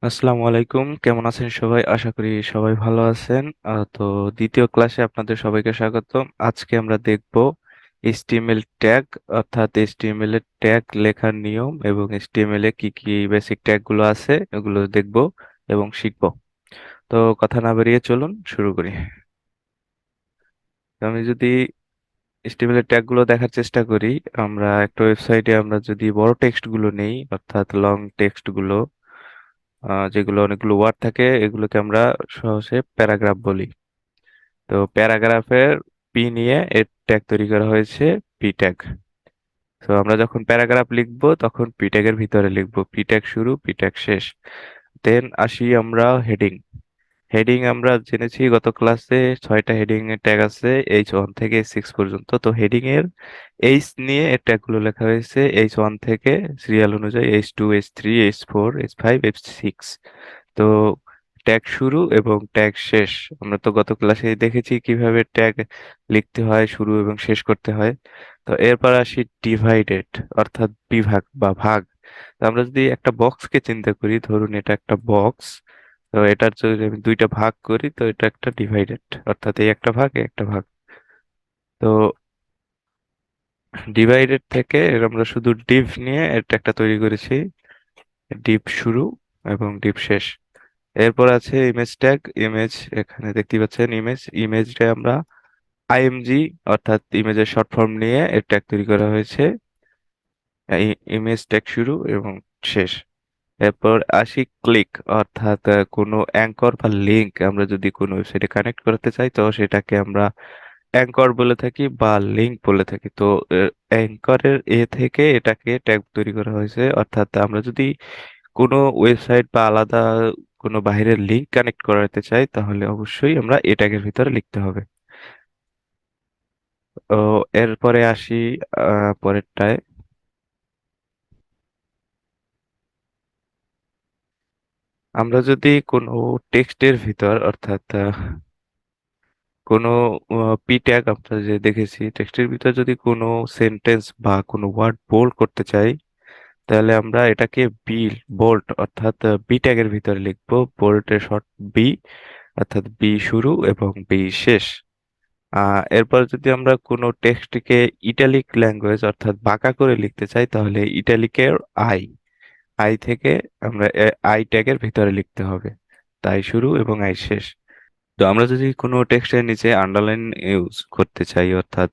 আসসালামু আলাইকুম, কেমন আছেন সবাই? আশা করি সবাই ভালো আছেন। তো দ্বিতীয় ক্লাসে আপনাদের সবাইকে স্বাগতম। আজকে আমরা দেখব এইচটিএমএল ট্যাগ, অর্থাৎ এইচটিএমএল এর ট্যাগ লেখার নিয়ম এবং এইচটিএমএল এ কি কি বেসিক ট্যাগ গুলো আছে এগুলো দেখব এবং শিখব। তো কথা না বাড়িয়ে চলুন শুরু করি। তো আমি যদি এইচটিএমএল এর ট্যাগ গুলো দেখার চেষ্টা করি, আমরা একটা ওয়েবসাইটে আমরা যদি বড় টেক্সট গুলো নেই, অর্থাৎ লং টেক্সট গুলো, যেগুলো অনেকগুলো ওয়ার্ড থাকে, এগুলোকে আমরা সহজে প্যারাগ্রাফ বলি। তো প্যারাগ্রাফের পি নিয়ে এর ট্যাগ তৈরি করা হয়েছে, পি ট্যাগ। তো আমরা যখন প্যারাগ্রাফ লিখবো তখন পি ট্যাগের ভিতরে লিখবো পি ট্যাগ শুরু, পি ট্যাগ শেষ। দেন আসি আমরা হেডিং। হেডিং আমরা জেনেছি গত ক্লাসে 6টা হেডিং এর ট্যাগ আছে, H1 থেকে H6 পর্যন্ত। তো হেডিং এর এইচ নিয়ে এর ট্যাগ গুলো লেখা হয়েছে H1 থেকে সিরিয়াল অনুযায়ী H2, H3, H4, H5, H6। তো ট্যাগ শুরু এবং ট্যাগ শেষ, আমরা তো গত ক্লাসে দেখেছি কিভাবে ট্যাগ লিখতে হয়, শুরু এবং শেষ করতে হয়। তো এরপর আসি ডিভাইডেড, অর্থাৎ বিভাগ বা ভাগ। তো আমরা যদি একটা বক্সকে চিন্তা করি, ধরুন এটা একটা বক্স। তো এটার যদি আমি দুইটা ভাগ করি তো এটা একটা ডিভাইডেড, অর্থাৎ এই একটা ভাগ এই একটা ভাগ। তো ডিভাইডেড থেকে এর আমরা শুধু ডিভ নিয়ে এটা একটা তৈরি করেছি, ডিভ শুরু এবং ডিভ শেষ। এরপর আছে ইমেজ ট্যাগ। ইমেজ, এখানে দেখতে পাচ্ছেন ইমেজ। ইমেজটা আমরা আইএমজি, অর্থাৎ ইমেজের শর্ট ফর্ম নিয়ে এর ট্যাগ তৈরি করা হয়েছে, ইমেজ ট্যাগ শুরু এবং শেষ। এরপর আসি ক্লিক, অর্থাৎ কোনো অ্যাঙ্কর বা লিংক আমরা যদি কোনো ওয়েবসাইটে কানেক্ট করতে চাই তো সেটাকে আমরা অ্যাঙ্কর বলে থাকি বা লিংক বলে থাকি। তো অ্যাঙ্করের এ থেকে এটাকে ট্যাগ তৈরি করা হয়েছে, অর্থাৎ আমরা যদি কোনো ওয়েবসাইট বা আলাদা কোনো বাইরের লিংক কানেক্ট করাতে চাই তাহলে অবশ্যই আমরা এ ট্যাগের ভিতরে লিখতে হবে। তো এরপরে আসি পরেরটায়। আমরা যদি কোনো টেক্সটের ভিতর, অর্থাৎ কোনো পি ট্যাগ আমরা যে দেখেছি, টেক্সটের ভিতর যদি কোনো সেন্টেন্স বা কোনো ওয়ার্ড বোল্ড করতে চাই তাহলে আমরা এটাকে বি বোল্ট, অর্থাৎ বি ট্যাগের ভিতরে লিখবো। বোল্টের শর্ট বি, অর্থাৎ বি শুরু এবং বি শেষ। এরপর যদি আমরা কোনো টেক্সটকে ইটালিক ল্যাঙ্গুয়েজ, অর্থাৎ বাঁকা করে লিখতে চাই তাহলে ইটালিকের আই, আই থেকে আমরা আই ট্যাগের ভিতরে লিখতে হবে, তাই শুরু এবং আই শেষ। তো আমরা যদি কোনো টেক্সটের নিচে আন্ডারলাইন ইউজ করতে চাই, অর্থাৎ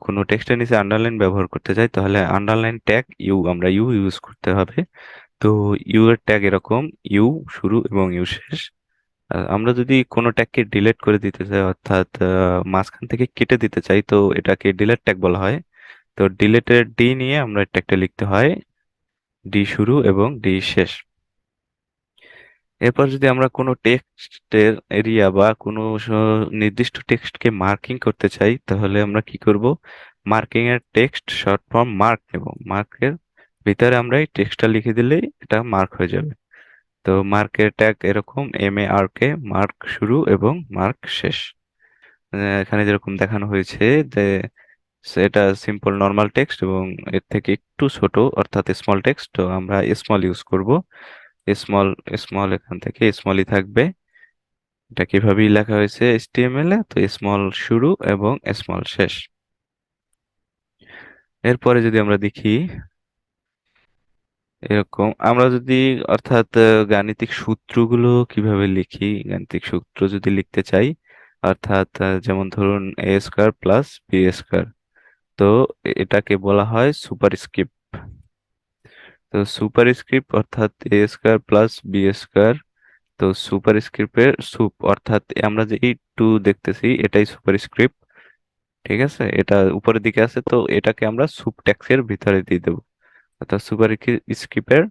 কোনো টেক্সটের নিচে আন্ডারলাইন ব্যবহার করতে চাই তাহলে আন্ডারলাইন ট্যাগ ইউ, আমরা ইউ ইউজ করতে হবে। তো ইউ এর ট্যাগ এরকম, ইউ শুরু এবং ইউ শেষ। আমরা যদি কোনো ট্যাগকে ডিলিট করে দিতে চাই, অর্থাৎ মাঝখান থেকে কেটে দিতে চাই, তো এটাকে ডিলিট ট্যাগ বলা হয়। তো ডিলিটের ডি নিয়ে আমরা ট্যাগটা লিখতে হয়, ডি শুরু এবং ডি শেষ। এরপর যদি আমরা কোনো টেক্সটের এরিয়া বা কোনো নির্দিষ্ট টেক্সটকে মার্কিং করতে চাই তাহলে আমরা কি করব, মার্কিং এর টেক্সট শর্ট ফর্ম মার্ক নেব। মার্কের ভিতরে আমরা এই টেক্সটটা লিখে দিলেই এটা মার্ক হয়ে যাবে। তো মার্কের ট্যাগ এরকম, MARK, মার্ক শুরু এবং মার্ক শেষ। এখানে যেরকম দেখানো হয়েছে যে এটা সিম্পল নর্মাল টেক্সট এবং এর থেকে একটু ছোট, অর্থাৎ স্মল টেক্সট, তো আমরা স্মল ইউজ করব। স্মল, স্মল এখান থেকে স্মলই থাকবে। এটা কিভাবেই লেখা হয়েছে HTML এ, তো স্মল শুরু এবং স্মল শেষ। এরপরে যদি আমরা দেখি এরকম, আমরা যদি অর্থাৎ গাণিতিক সূত্রগুলো কিভাবে লিখি, গাণিতিক সূত্র যদি লিখতে চাই, অর্থাৎ যেমন ধরুন A² + B², তো এটাকে বলা হয় সুপারস্ক্রিপ্ট। তো সুপারস্ক্রিপ্ট অর্থাৎ A² + B², তো সুপারস্ক্রিপ্টের সুপ, অর্থাৎ আমরা যে এই টু দেখতেছি এটাই সুপারস্ক্রিপ্ট। ঠিক আছে, এটা উপরের দিকে আছে, তো এটাকে আমরা সুপ ট্যাক্সের ভিতরে দিয়ে দেবো। অর্থাৎ স্ক্রিপ্টের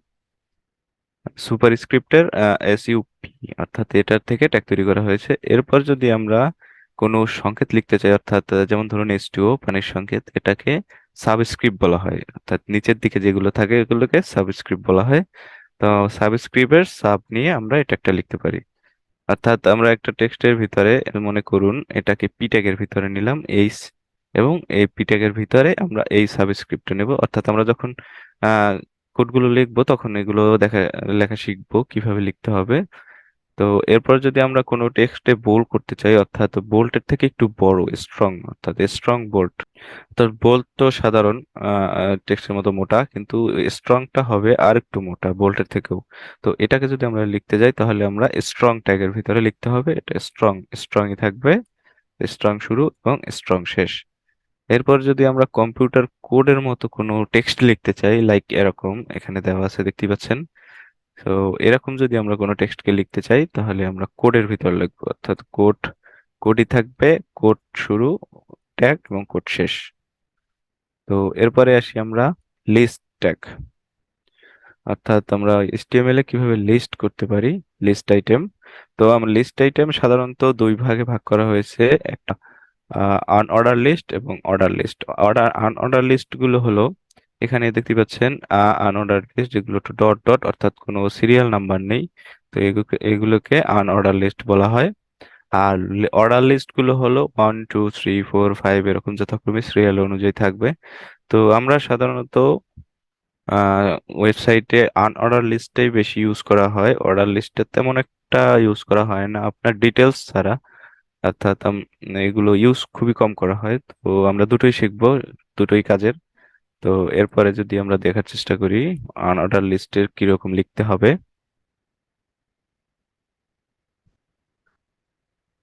সুপারস্ক্রিপ্টের SUP, অর্থাৎ এটার থেকে ট্যাগ তৈরি করা হয়েছে। এরপর যদি আমরা কোনো সংকেত লিখতে চাই, অর্থাৎ যেমন ধরুন H2O পানির সংকেত, এটাকে সাবস্ক্রিপ্ট বলা হয়, অর্থাৎ নিচের দিকে যেগুলো থাকে এগুলোকে সাবস্ক্রিপ্ট বলা হয়। তো সাবস্ক্রিপ্টের সাব নিয়ে আমরা এটা একটা লিখতে পারি। অর্থাৎ আমরা একটা টেক্সটের ভিতরে মনে করুন এটাকে পি ট্যাগের ভিতরে নিলাম এইচ, এবং এই পি ট্যাগের ভিতরে আমরা এই সাবস্ক্রিপ্টটা নেব। অর্থাৎ আমরা যখন কোডগুলো লিখবো তখন এগুলো লেখা শিখবো কিভাবে লিখতে হবে। তো এরপর যদি আমরা কোনো টেক্সটে বোল্ড করতে চাই, অর্থাৎ বোল্টের থেকে একটু বড়, স্ট্রং, অর্থাৎ স্ট্রং বোল্ড। তো বোল্ট তো সাধারণ টেক্সটের মতো মোটা, কিন্তু স্ট্রংটা হবে আর একটু মোটা বোল্টের থেকেও। তো এটাকে যদি আমরা লিখতে যাই তাহলে আমরা স্ট্রং ট্যাগের ভিতরে লিখতে হবে। এটা স্ট্রং, স্ট্রংই থাকবে, স্ট্রং শুরু এবং স্ট্রং শেষ। এরপর যদি আমরা কম্পিউটার কোডের মতো কোনো টেক্সট লিখতে চাই, লাইক এরকম এখানে দেওয়া আছে দেখতে পাচ্ছেন। তো এরকম যদি আমরা কোনো টেক্সটকে লিখতে চাই তাহলে আমরা কোডের ভিতর লিখবো, অর্থাৎ কোডই থাকবে, কোড শুরু, ট্যাগ এবং কোড শেষ। তো এরপরে আসি আমরা লিস্ট ট্যাগ, অর্থাৎ আমরা এইচটিএমএল এ কিভাবে লিস্ট করতে পারি, লিস্ট আইটেম। তো আমরা লিস্ট আইটেম সাধারণত দুই ভাগে ভাগ করা হয়েছে, একটা আনঅর্ডার লিস্ট এবং অর্ডার লিস্ট। আনঅর্ডার লিস্ট গুলো হলো, এখানে দেখতে পাচ্ছেন আনঅর্ডার লিস্ট, যেগুলো তো ডট ডট, অর্থাৎ কোনো সিরিয়াল নাম্বার নেই। তো এগুলোকে আনঅর্ডার লিস্ট বলা হয়। আর অর্ডার লিস্ট গুলো হলো 1 2 3 4 5 এরকম যথাক্রমে সিরিয়াল অনুযায়ী থাকবে। তো আমরা সাধারণত ওয়েবসাইটে আনঅর্ডার লিস্টটাই বেশি ইউজ করা হয়, অর্ডার লিস্টে তেমন একটা ইউজ করা হয় না আপনার ডিটেলস ছাড়া। অর্থাৎ এগুলো ইউজ খুবই কম করা হয়। তো আমরা দুটোই শিখবো, দুটোই কাজের। তো এরপরে যদি আমরা দেখার চেষ্টা করি আনঅর্ডার লিস্টের কিরকম লিখতে হবে।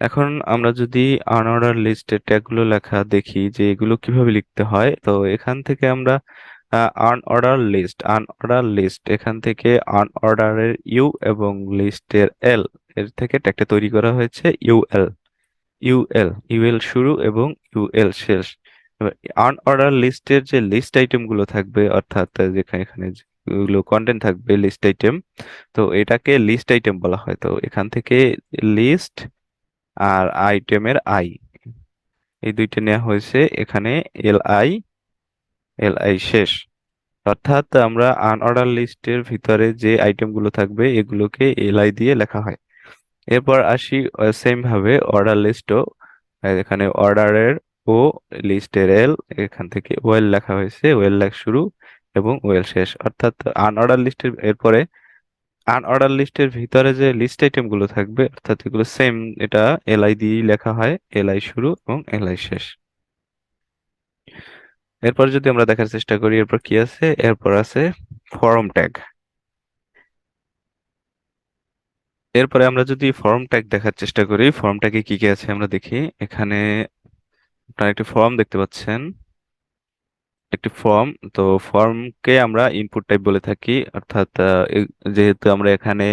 এখন আমরা যদি আনঅর্ডার লিস্টের ট্যাগগুলো লেখা দেখি যে এগুলো কিভাবে লিখতে হয়, তো এখান থেকে আমরা আনঅর্ডার লিস্ট এখান থেকে আনঅর্ডারের ইউ এবং লিস্টের এল, এর থেকে ট্যাগটা তৈরি করা হয়েছে ইউএল। ইউএল শুরু এবং ইউএল শেষ। এবার আনঅর্ডার লিস্টের যে লিস্ট আইটেম গুলো থাকবে, অর্থাৎ যেখানে এখানে যেগুলো কন্টেন্ট থাকবে লিস্ট আইটেম, তো এটাকে লিস্ট আইটেম বলা হয়। তো এখান থেকে লিস্ট আর আইটেমের আই, এই দুইটা নেওয়া হয়েছে এখানে, এল আই শেষ। অর্থাৎ আমরা আনঅর্ডার লিস্টের ভিতরে যে আইটেম গুলো থাকবে এগুলোকে এল আই দিয়ে লেখা হয়। এরপর আসি সেম ভাবে অর্ডার লিস্টও, এখানে অর্ডারের ও, লিস্টের এল, এখান থেকে ওয়েল লেখা হয়েছে, ওয়েল লেখ শুরু এবং ওয়েল শেষ। অর্থাৎ আনঅর্ডার লিস্টের এরপরে আনঅর্ডার লিস্টের ভিতরে যে লিস্ট আইটেম গুলো থাকবে, অর্থাৎ এগুলো সেম, এটা এল আই দিয়ে লেখা হয়, এল আই শুরু এবং এল আই শেষ। এরপর যদি আমরা দেখার চেষ্টা করি এরপর কি আছে, এরপর আছে ফর্ম ট্যাগ। এরপরে আমরা যদি ফর্ম ট্যাগ দেখার চেষ্টা করি, ফর্ম ট্যাগে কি কি আছে আমরা দেখি। এখানে আপনারা একটি ফর্ম দেখতে পাচ্ছেন, একটি ফর্ম। তো ফর্মকে আমরা ইনপুট টাইপ বলে থাকি, অর্থাৎ যেহেতু আমরা এখানে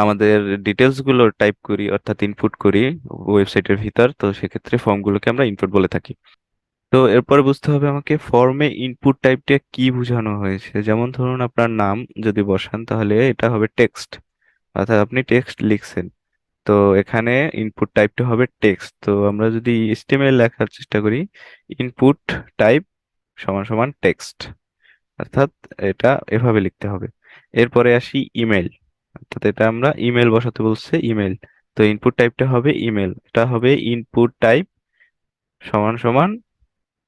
আমাদের ডিটেলস গুলো টাইপ করি, অর্থাৎ ইনপুট করি ওয়েবসাইটের ভিতর, তো সেক্ষেত্রে ফর্মগুলোকে আমরা ইনপুট বলে থাকি। তো এরপরে বুঝতে হবে আমাকে ফর্মে ইনপুট টাইপটা কি বোঝানো হয়েছে। যেমন ধরুন আপনার নাম যদি বসান তাহলে এটা হবে টেক্সট, অর্থাৎ আপনি টেক্সট লিখছেন। তো এখানে ইনপুট টাইপটা হবে টেক্সট। তো আমরা যদি এইচটিএমএল লেখার চেষ্টা করি, ইনপুট টাইপ সমান সমান টেক্সট, অর্থাৎ এটা এভাবে লিখতে হবে। এরপরে আসি ইমেল, অর্থাৎ এটা আমরা ইমেল বসাতে বলছে, ইমেল। তো ইনপুট টাইপটা হবে ইমেল, এটা হবে ইনপুট টাইপ সমান সমান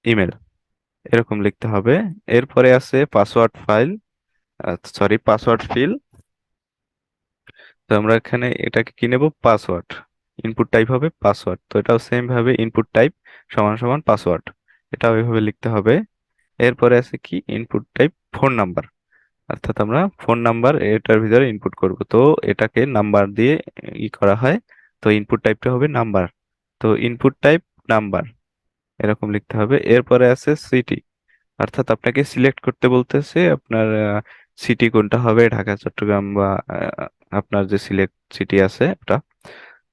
ইমেল, এরকম লিখতে হবে। এরপরে আছে password file, sorry password fill. তো আমরা এখানে এটাকে কি নেব, পাসওয়ার্ড। ইনপুট টাইপ হবে পাসওয়ার্ড, তো এটাও সেম ভাবে ইনপুট টাইপ সমান সমান পাসওয়ার্ড, এটাও এভাবে লিখতে হবে। এরপরে আছে কি ইনপুট টাইপ ফোন নাম্বার, অর্থাৎ আমরা ফোন নাম্বার এটার ভিতরে ইনপুট করব। তো এটাকে নাম্বার দিয়ে করা হয়, তো ইনপুট টাইপটা হবে নাম্বার। তো ইনপুট টাইপ নাম্বার, এরকম লিখতে হবে। এরপরে আছে সিটি, অর্থাৎ আপনাকে সিলেক্ট করতে বলতেছে আপনার সিটি কোনটা হবে, ঢাকা, চট্টগ্রাম বা আপনার যে সিলেক্ট সিটি আছে ওটা।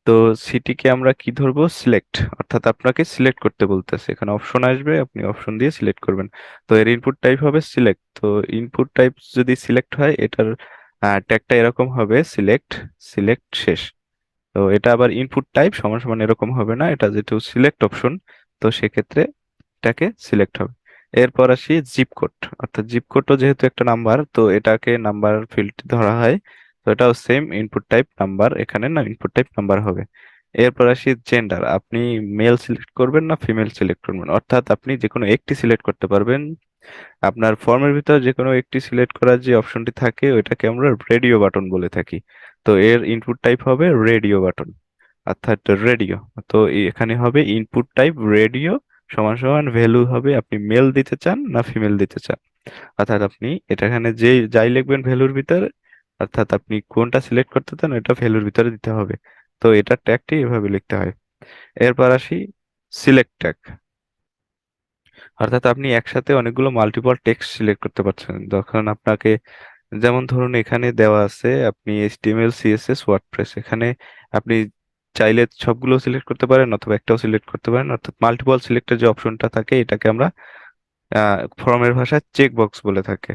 তো সিটিকে আমরা কি ধরবো, সিলেক্ট, অর্থাৎ আপনাকে সিলেক্ট করতে বলতেছে, এখানে অপশন আসবে, আপনি অপশন দিয়ে সিলেক্ট করবেন। তো এর ইনপুট টাইপ হবে সিলেক্ট। তো ইনপুট টাইপ যদি সিলেক্ট হয় এটার ট্যাগটা এরকম হবে, সিলেক্ট, সিলেক্ট শেষ। তো এটা আবার ইনপুট টাইপ সমান সমান এরকম হবে না, এটা যেহেতু সিলেক্ট অপশন, তো সেক্ষেত্রে এটাকে সিলেক্ট হবে। এরপর আসি জিপ কোড, অর্থাৎ জিপ কোডও যেহেতু একটা নাম্বার, তো এটাকে নাম্বার ফিল্ড ধরা হয়। তো এটাও সেম ইনপুট টাইপ নাম্বার, এখানে না ইনপুট টাইপ নাম্বার হবে। এরপর আসি জেন্ডার, আপনি মেল সিলেক্ট করবেন না ফিমেল সিলেক্ট করবেন, অর্থাৎ আপনি যে কোনো একটি সিলেক্ট করতে পারবেন, আপনার ফর্মের ভিতর যে কোনো একটি সিলেক্ট করার যে অপশনটি থাকে ওইটাকে আমরা রেডিও বাটন বলে থাকি। তো এর ইনপুট টাইপ হবে রেডিও বাটন, অর্থাৎ রেডিও। তো এখানে হবে ইনপুট টাইপ রেডিও সমান সমান ভ্যালু হবে আপনি মেল দিতে চান না ফিমেল দিতে চান। অর্থাৎ আপনি এটা এখানে যে যাই লিখবেন ভ্যালুর ভিতরে, অর্থাৎ আপনি কোনটা সিলেক্ট করতে চান এটা ভ্যালুর ভিতরে দিতে হবে। তো এটার ট্যাগটি এভাবে লিখতে হয়। এরপর আসি সিলেক্ট ট্যাগ। অর্থাৎ আপনি একসাথে অনেকগুলো মাল্টিপল টেক্সট সিলেক্ট করতে পারছেন। যখন আপনাকে, যেমন ধরুন এখানে দেওয়া আছে আপনি এইচটিএমএল সিএসএস ওয়ার্ডপ্রেস, এখানে আপনি চাইলে সবগুলো সিলেক্ট করতে পারেন অথবা একটাও সিলেক্ট করতে পারেন। অর্থাৎ মাল্টিপল সিলেক্টের যে অপশনটা থাকে এটাকে আমরা ফর্মের ভাষায় চেক বক্স বলে থাকে।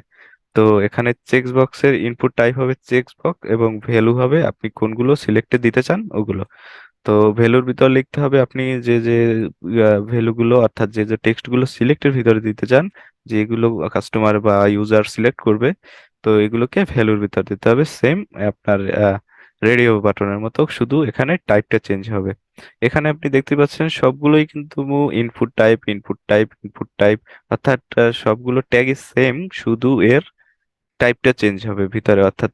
তো এখানে চেক বক্সের ইনপুট টাইপ হবে চেক বক্স এবং ভ্যালু হবে আপনি কোনগুলো সিলেক্টে দিতে চান ওগুলো। তো ভ্যালুর ভিতর লিখতে হবে আপনি যে যে ভ্যালুগুলো, অর্থাৎ যে যে টেক্সটগুলো সিলেক্টের ভিতরে দিতে চান, যেগুলো কাস্টমার বা ইউজার সিলেক্ট করবে, তো এগুলোকে ভ্যালুর ভিতর দিতে হবে। সেম আপনার রেডিও বাটনের মতো, শুধু এখানে টাইপটা চেঞ্জ হবে। এখানে আপনি দেখতে পাচ্ছেন সবগুলোই কিন্তু input type input type input type, অর্থাৎ সবগুলো ট্যাগই সেম, শুধু এর টাইপটা চেঞ্জ হবে ভিতরে। অর্থাৎ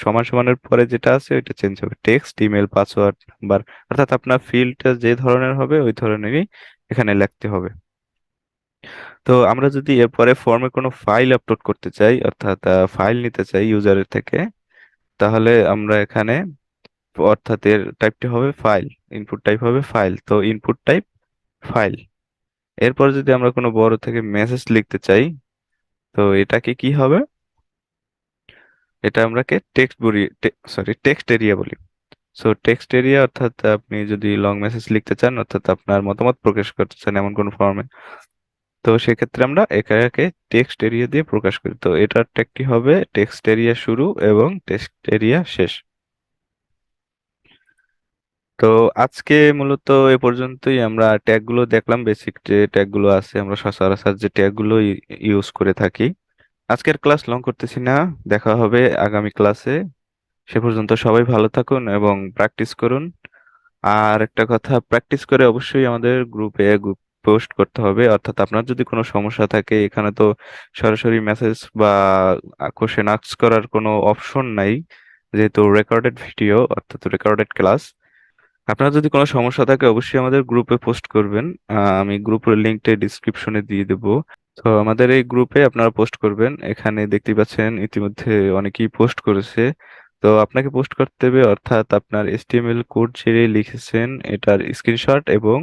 সমান সমানের পরে যেটা আছে ওইটা চেঞ্জ হবে, টেক্সট, ইমেল, পাসওয়ার্ড, নাম্বার। অর্থাৎ আপনার ফিল্ডটা যে ধরনের হবে ওই ধরনেরই এখানে লিখতে হবে। তো আমরা যদি এরপরে ফর্মে কোনো ফাইল আপলোড করতে চাই, অর্থাৎ ফাইল নিতে চাই ইউজারের থেকে, তাহলে আমরা এখানে, অর্থাৎ এর টাইপটি হবে ফাইল, ইনপুট টাইপ হবে ফাইল, তো ইনপুট টাইপ ফাইল। এরপর যদি আমরা কোনো বড় থেকে মেসেজ লিখতে চাই, তো এটাকে কি হবে, এটা আমরাকে টেক্সট বলি, সরি টেক্সট এরিয়া বলি। সো টেক্সট এরিয়া, অর্থাৎ আপনি যদি লং মেসেজ লিখতে চান, অর্থাৎ আপনার মতামত প্রকাশ করতে চান এমন কোন ফর্মে, তো সেক্ষেত্রে আমরা এটাকে টেক্সট এরিয়া দিয়ে প্রকাশ করি। তো এটার ট্যাগটি হবে টেক্সট এরিয়া শুরু এবং টেক্সট এরিয়া শেষ। তো আজকে মূলত এ পর্যন্তই। আমরা ট্যাগ গুলো দেখলাম, বেসিক যে ট্যাগ গুলো আছে আমরা সচরাচর যে ট্যাগ গুলো ইউজ করে থাকি। আজকের ক্লাস লং করতেছি না, দেখা হবে আগামী ক্লাসে। সে পর্যন্ত সবাই ভালো থাকুন এবং প্র্যাকটিস করুন। আর একটা কথা, প্র্যাকটিস করে অবশ্যই আমাদের গ্রুপে পোস্ট করতে হবে। অর্থাৎ আপনার যদি কোনো সমস্যা থাকে, এখানে তো সরাসরি মেসেজ বা কোশ্চেন আস্ক করার কোনো অপশন নাই, যেহেতু রেকর্ডেড ভিডিও অর্থাৎ রেকর্ডেড ক্লাস। আপনার যদি কোনো সমস্যা থাকে অবশ্যই আমাদের গ্রুপে পোস্ট করবেন। আমি গ্রুপের লিঙ্কটা ডিসক্রিপশনে দিয়ে দেবো। তো আমাদের এই গ্রুপে আপনারা পোস্ট করবেন। এখানে দেখতে পাচ্ছেন ইতিমধ্যে অনেকেই পোস্ট করেছে। তো আপনাকে পোস্ট করতে হবে, অর্থাৎ আপনার এইচটিএমএল কোড যে লিখেছেন এটার স্ক্রিনশট এবং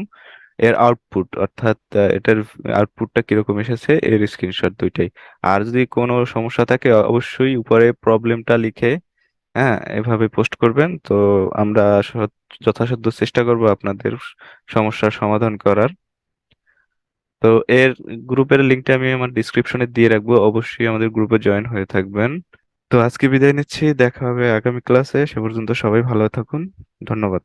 এর আউটপুট, অর্থাৎ এটার আউটপুটটা কিরকম এসেছে এর স্ক্রিনশট, দুইটাই। আর যদি কোনো সমস্যা থাকে অবশ্যই উপরে প্রবলেমটা লিখে, হ্যাঁ, এভাবে পোস্ট করবেন। তো আমরা যথাসাধ্য চেষ্টা করব আপনাদের সমস্যার সমাধান করার। তো এর গ্রুপের লিঙ্কটা আমি আমার ডিসক্রিপশনে দিয়ে রাখবো, অবশ্যই আমাদের গ্রুপে জয়েন হয়ে থাকবেন। তো আজকে বিদায় নিচ্ছি, দেখা হবে আগামী ক্লাসে। সে পর্যন্ত সবাই ভালো থাকুন। ধন্যবাদ।